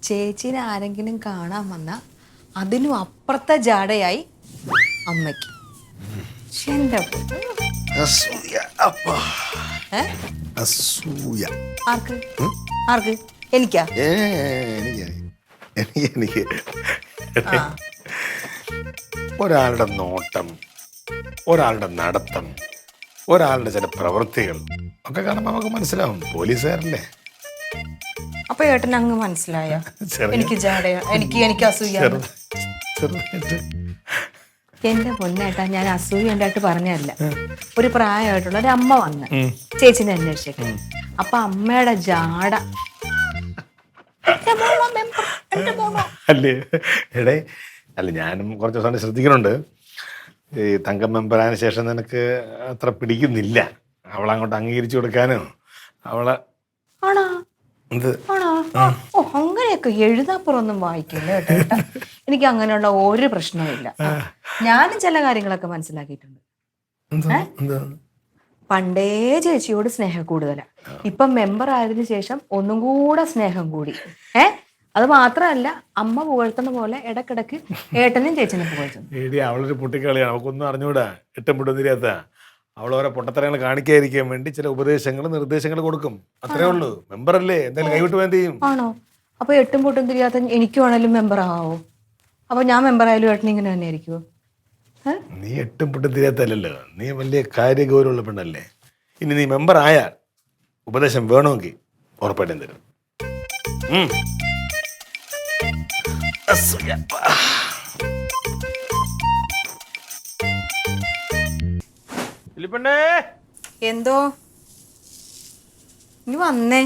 ചേച്ചിനെ ആരെങ്കിലും കാണാൻ വന്ന അതിനും അപ്പുറത്തെ ജാടയായി അമ്മയ്ക്ക്. എന്റെ ആർക്ക് ആർക്ക് എനിക്കാ? എനിക്ക് ഒരാളുടെ നോട്ടം, ഒരാളുടെ നടത്തം, ഒരാളുടെ ചില പ്രവൃത്തികൾ ഒക്കെ കാണുമ്പോൾ നമുക്ക് മനസ്സിലാവും പോലീസുകാരല്ലേ. അപ്പൊ ഏട്ടൻ അങ്ങ് മനസ്സിലായ എനിക്ക് ജാടയാ, എനിക്ക് അസൂയ. എന്റെ പൊന്നേട്ടാ, ഞാൻ അസൂയ ഉണ്ടായിട്ട് പറഞ്ഞല്ല. ഒരു പ്രായമായിട്ടുള്ള ഒരു അമ്മ വന്ന് ചേച്ചിനെ അന്വേഷിച്ചിട്ട്, അപ്പൊ അമ്മയുടെ ജാട അല്ലേ എടേ. അല്ല, ഞാനും കുറച്ച് ദിവസം ശ്രദ്ധിക്കുന്നുണ്ട്. ഈ തങ്കം മെമ്പറായതിനു ശേഷം നിനക്ക് അത്ര പിടിക്കുന്നില്ല. അവളങ്ങോട്ട് അംഗീകരിച്ചു കൊടുക്കാനോ അവളെ. ആണോ? ഓ, അങ്ങനെയൊക്കെ എഴുതാപ്പുറമൊന്നും വായിക്കില്ല കേട്ടോ. എനിക്ക് അങ്ങനെയുള്ള ഒരു പ്രശ്നവുമില്ല. ഞാനും ചില കാര്യങ്ങളൊക്കെ മനസ്സിലാക്കിയിട്ടുണ്ട്. പണ്ടേ ചേച്ചിയോട് സ്നേഹം കൂടുതലാ. ഇപ്പം മെമ്പർ ആയതിനു ശേഷം ഒന്നും കൂടെ സ്നേഹം കൂടി. അത് മാത്രമല്ല, അമ്മ പുകഴ്ത്തുന്ന പോലെ ഇടക്കിടക്ക് ഏട്ടനും ചേച്ചനും പുകഴ്ത്തുന്നു. അവളൊരു പൊട്ടിക്കളിയാണ്, അവൾക്കൊന്നും അറിഞ്ഞൂടാ. എട്ടും പൊട്ടും തിരിയാത്ത അവളോരോ പൊട്ടത്തരങ്ങൾ കാണിക്കാതിരിക്കാൻ വേണ്ടി ചില ഉപദേശങ്ങൾ നിർദ്ദേശങ്ങൾ കൊടുക്കും. അത്രേ ഉള്ളൂ. മെമ്പർ അല്ലേ, എന്തായാലും കൈവിട്ട് വേണ്ടി ചെയ്യും. ആണോ? അപ്പൊ എട്ടും പൊട്ടും തിരിയാത്ത എനിക്ക് വേണേലും മെമ്പർ ആവോ? അപ്പൊ ഞാൻ മെമ്പർ ആയാലും ഏട്ടൻ ഇങ്ങനെ തന്നെ ആയിരിക്കുമോ? നീ എട്ടും പൊട്ടും തിരിയാത്തല്ലോ, നീ വലിയ കാര്യഗൗരവമുള്ള പെണ്ണല്ലേ. ഇനി നീ മെമ്പർ ആയാൽ ഉപദേശം വേണമെങ്കിൽ ഉറപ്പായിട്ടും തരും. എന്തോ ഇനി വന്നേ.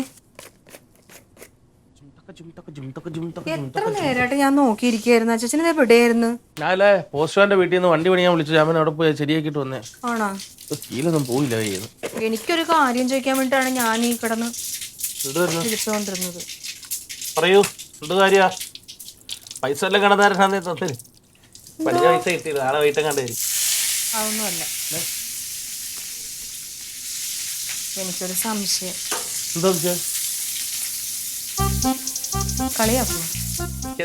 എത്ര നേരമായിട്ട് ഞാൻ നോക്കിയിരിക്കായിരുന്നു. അച്ഛൻ എവിടെയായിരുന്നു? ഞാനല്ലേ പോസ്റ്റ്മാന്റെ വീട്ടിൽ നിന്ന് വണ്ടി പണിയാൻ വിളിച്ചു. ഞാൻ അവിടെ പോയി ശരിയാക്കിട്ട് വന്നേ. ആണോ? കീലൊന്നും പോയില്ല. എനിക്കൊരു കാര്യം ചോദിക്കാൻ വേണ്ടിട്ടാണ് ഞാൻ ഈ കിടന്ന് വിളിച്ചുകൊണ്ടിരുന്നത്. പറയൂ, എന്ത് കാര്യ? പൈസ എല്ലാം കിടന്നാരെ തന്നിന്. പഠിച്ച പൈസ കിട്ടിയത് നാളെ വൈകിട്ട് കണ്ടേ. അതൊന്നുമല്ല, എനിക്കൊരു സംശയം. എന്താ വിഷയം? കളിയാക്കോ?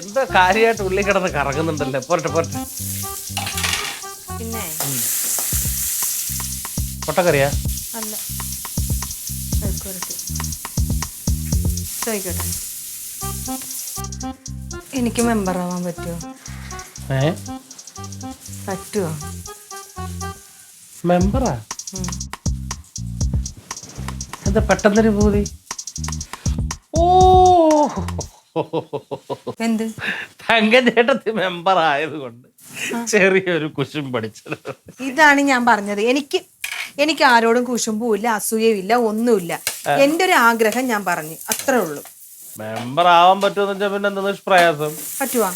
എന്താ കാര്യമായിട്ട് ഉള്ളി കിടന്ന് കറങ്ങുന്നുണ്ടല്ലേ? പോരട്ടെ പോരട്ടെ. പിന്നെ പൊട്ടക്കറിയാ? അല്ല, ചോദിക്കട്ടെ, എനിക്ക് മെമ്പർ ആവാൻ പറ്റുമോ? പറ്റുമോ? മെമ്പറാ? എന്താ പെട്ടെന്നൊരു പൂതി? ഓ, എന്ത്? തങ്കച്ചേട്ടത്തി മെമ്പർ ആയത് കൊണ്ട് ചെറിയൊരു കുശും പഠിച്ചത്. ഇതാണ് ഞാൻ പറഞ്ഞത്. എനിക്ക് ആരോടും കുശുമ്പുമില്ല, അസൂയയില്ല, ഒന്നുമില്ല. എന്റെ ഒരു ആഗ്രഹം ഞാൻ പറഞ്ഞു, അത്രേ ഉള്ളൂ. മെമ്പർ ആവാൻ പറ്റുമെന്ന് വെച്ചാൽ പിന്നെ എന്താ പ്രയാസം? പറ്റുവാ?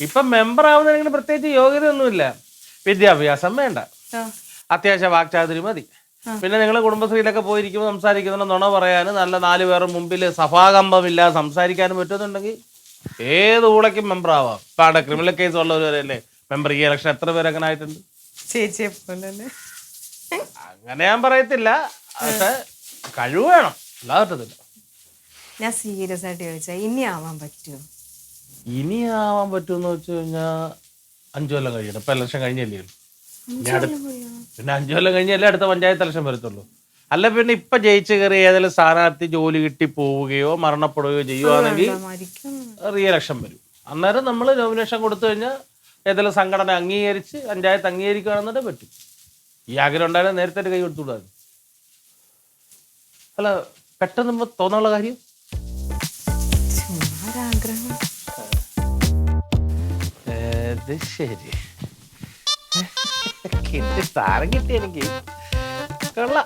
ഇപ്പൊ മെമ്പർ ആവുന്നതിന് പ്രത്യേകിച്ച് യോഗ്യത ഒന്നുമില്ല. വിദ്യാഭ്യാസം വേണ്ട, അത്യാവശ്യം വാക്ചാതുര്യം മതി. പിന്നെ നിങ്ങൾ കുടുംബശ്രീയിലൊക്കെ പോയിരിക്കുമ്പോൾ സംസാരിക്കുന്ന നുണ പറയാനും നല്ല 4 പേരുടെ മുമ്പിൽ സഭാകമ്പമില്ലാതെ സംസാരിക്കാനും പറ്റുന്നുണ്ടെങ്കിൽ ഏത് ഊളയ്ക്കും മെമ്പർ ആവാം. ഇപ്പൊ അവിടെ ക്രിമിനൽ കേസ് ഉള്ളവരല്ലേ മെമ്പർ. ഈ ഇലക്ഷൻ എത്ര പേര് അങ്ങനെ ആയിട്ടുണ്ട്? ചേച്ചിയെ പോലെ. അങ്ങനെ ഞാൻ പറയത്തില്ല, പക്ഷെ കഴിവ് വേണം, അല്ലാതെ പറ്റത്തില്ല. ഞാൻ സീരിയസ് ആയിട്ട് ചോദിച്ചാ, ഇനി ആവാൻ പറ്റുമോ? ഇനി ആവാൻ പറ്റുമെന്ന് വെച്ച് കഴിഞ്ഞാൽ 5 കൊല്ലം കഴിയണം. ഇപ്പൊ ഇലക്ഷൻ കഴിഞ്ഞല്ലേ? പിന്നെ 5 കൊല്ലം കഴിഞ്ഞല്ലേ അടുത്ത പഞ്ചായത്ത് ഇലക്ഷൻ വരത്തുള്ളൂ. അല്ല പിന്നെ ഇപ്പൊ ജയിച്ചു കയറി ഏതെങ്കിലും സ്ഥാനാർത്ഥി ജോലി കിട്ടി പോവുകയോ മരണപ്പെടുകയോ ചെയ്യുവാണെങ്കിൽ റീ ഇലക്ഷൻ വരും. അന്നേരം നമ്മൾ നോമിനേഷൻ കൊടുത്തു കഴിഞ്ഞാൽ ഏതെങ്കിലും സംഘടന അംഗീകരിച്ച് പഞ്ചായത്ത് അംഗീകരിക്കുകയാണെന്നുണ്ടെങ്കിൽ പറ്റും. ഈ ആഗ്രഹം ഉണ്ടായാലും നേരത്തെ കൈ കൊടുത്തുകൂടാ. അല്ല, പെട്ടെന്ന് തോന്നാനുള്ള കാര്യം ശരി. സ്ഥാനം കിട്ടി എനിക്ക്, കൊള്ളാം.